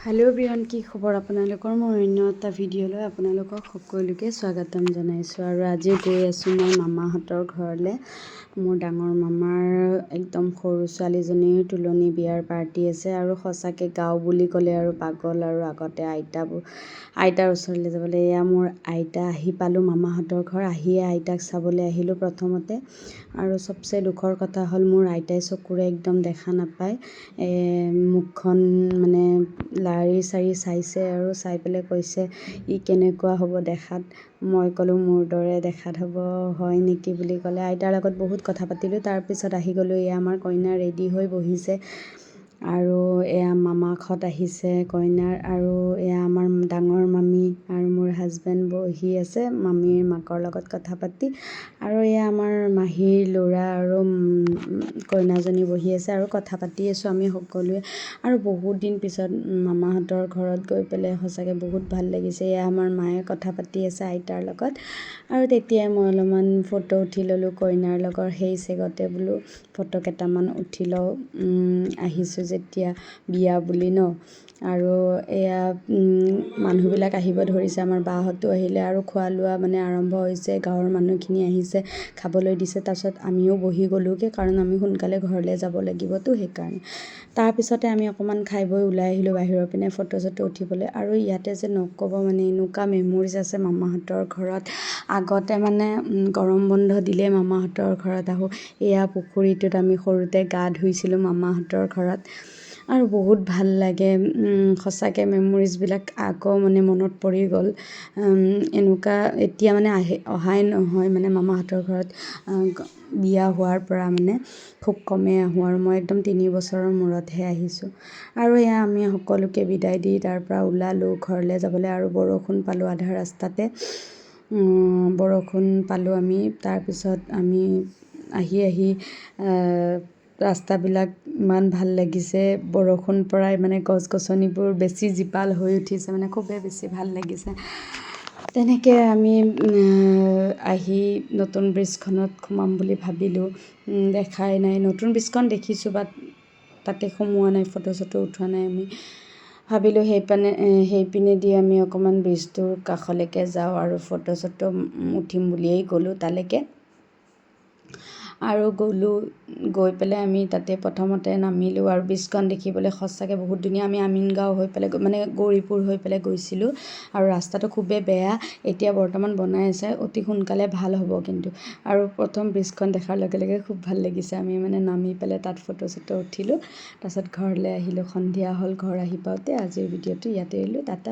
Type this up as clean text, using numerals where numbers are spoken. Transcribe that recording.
Hello' everyone, কি খবৰ আপোনালোকৰ? মই অন্য এটা ভিডিঅ'লৈ আপোনালোকক সকলোকে স্বাগতম জনাইছোঁ। আৰু আজি গৈ আছোঁ মই মামাহঁতৰ ঘৰলৈ। মোৰ ডাঙৰ মামাৰ একদম সৰু ছোৱালীজনীৰ তুলনি বিয়াৰ পাৰ্টি আছে। আৰু সঁচাকৈ গাঁও বুলি ক'লে আৰু পাগল। আৰু আগতে আইতাৰ ওচৰলৈ যাবলৈ, এয়া মোৰ আইতা। আহি পালোঁ মামাহঁতৰ ঘৰ। আহিয়ে আইতাক চাবলৈ আহিলোঁ প্ৰথমতে। আৰু চবচে দুখৰ কথা হ'ল, মোৰ আইতাই চকুৰে একদম দেখা নাপায়। মুখখন মানে লাৰি চাৰি চাইছে আৰু চাই পেলাই কৈছে, ই কেনেকুৱা হ'ব দেখাত। মই ক'লোঁ, মোৰ দৰে দেখাত হ'ব, হয় নেকি বুলি ক'লে। আইতাৰ লগত বহুত কথা পাতিলোঁ। তাৰপিছত আহি গ'লোঁ। এয়া আমাৰ কইনা ৰেডি হৈ বহিছে। আৰু এয়া মামাকহঁত আহিছে কইনাৰ। আৰু এয়া আমাৰ ডাঙৰ মামী আৰু মোৰ হাজবেণ্ড বহি আছে মামীৰ মাকৰ লগত কথা পাতি। আৰু এয়া আমাৰ মাহীৰ ল'ৰা আৰু কইনাজনী বহি আছে আৰু কথা পাতি আছোঁ আমি সকলোৱে। আৰু বহুত দিন পিছত মামাহঁতৰ ঘৰত গৈ পেলাই সঁচাকৈ বহুত ভাল লাগিছে। এয়া আমাৰ মায়ে কথা পাতি আছে আইতাৰ লগত। আৰু তেতিয়াই মই অলপমান ফটো উঠি ল'লোঁ কইনাৰ লগত। সেই চেগতে বোলো ফটো কেইটামান উঠি লওঁ, আহিছোঁ যেতিয়া বিয়া বুলি ন। আৰু এয়া মানুহবিলাক আহিব ধৰিছে। আমাৰ বাহঁতো আহিলে আৰু খোৱা লোৱা মানে আৰম্ভ হৈছে। গাঁৱৰ মানুহখিনি আহিছে, খাবলৈ দিছে। তাৰপিছত আমিও বহি গ'লোঁগৈ, কাৰণ আমি সোনকালে ঘৰলৈ যাব লাগিবতো, সেইকাৰণে। তাৰপিছতে আমি অকণমান খাই বৈ ওলাই আহিলোঁ বাহিৰৰ পিনে ফটো চটো উঠিবলৈ। আৰু ইয়াতে যে নক'ব, মানে এনেকুৱা মেমৰিজ আছে মামাহঁতৰ ঘৰত। আগতে মানে গৰম বন্ধ দিলে মামাহঁতৰ ঘৰত আহোঁ। এয়া পুখুৰীটোত আমি সৰুতে গা ধুইছিলোঁ মামাহঁতৰ ঘৰত। আৰু বহুত ভাল লাগে। সঁচাকৈ মেমৰিজবিলাক আকৌ মানে মনত পৰি গ'ল। এনেকুৱা এতিয়া মানে অহাই নহয় মানে মামাহঁতৰ ঘৰত। বিয়া হোৱাৰ পৰা মানে খুব কমেই আহোঁ। আৰু মই একদম 3 বছৰৰ মূৰতহে আহিছোঁ। আৰু এয়া আমি সকলোকে বিদায় দি তাৰ পৰা ওলালোঁ ঘৰলৈ যাবলৈ। আৰু বৰষুণ পালোঁ আধা ৰাস্তাতে। বৰষুণ পালোঁ আমি। তাৰপিছত আমি আহি ৰাস্তাবিলাক ইমান ভাল লাগিছে। বৰষুণ পৰাই মানে গছ গছনিবোৰ বেছি জীপাল হৈ উঠিছে, মানে খুবেই বেছি ভাল লাগিছে। তেনেকৈ আমি আহি নতুন ব্ৰিজখনত সোমাম বুলি ভাবিলোঁ। দেখাই নাই। নতুন ব্ৰিজখন দেখিছোঁ, বাট তাতে সোমোৱা নাই, ফটো চটো উঠোৱা নাই। আমি ভাবিলোঁ সেইপিনেদি আমি অকণমান ব্ৰিজটোৰ কাষলৈকে যাওঁ আৰু ফটো চটো উঠিম বুলিয়েই গ'লোঁ তালৈকে। আৰু গৈ পেলাই আমি তাতে প্ৰথমতে নামিলোঁ। আৰু ব্ৰিজখন দেখিবলৈ সঁচাকৈ বহুত ধুনীয়া। আমি আমিনগাঁও হৈ পেলাই মানে গৌৰীপুৰ হৈ পেলাই গৈছিলোঁ। আৰু ৰাস্তাটো খুবেই বেয়া। এতিয়া বৰ্তমান বনাই আছে, অতি সোনকালে ভাল হ'ব কিন্তু। আৰু প্ৰথম ব্ৰিজখন দেখাৰ লগে লগে খুব ভাল লাগিছে। আমি মানে নামি পেলাই তাত ফটো চটো উঠিলোঁ। তাৰপিছত ঘৰলৈ আহিলোঁ। সন্ধিয়া হ'ল ঘৰ আহি পাওঁতে। আজিৰ ভিডিঅ'টো ইয়াতে এৰিলোঁ। টাটা।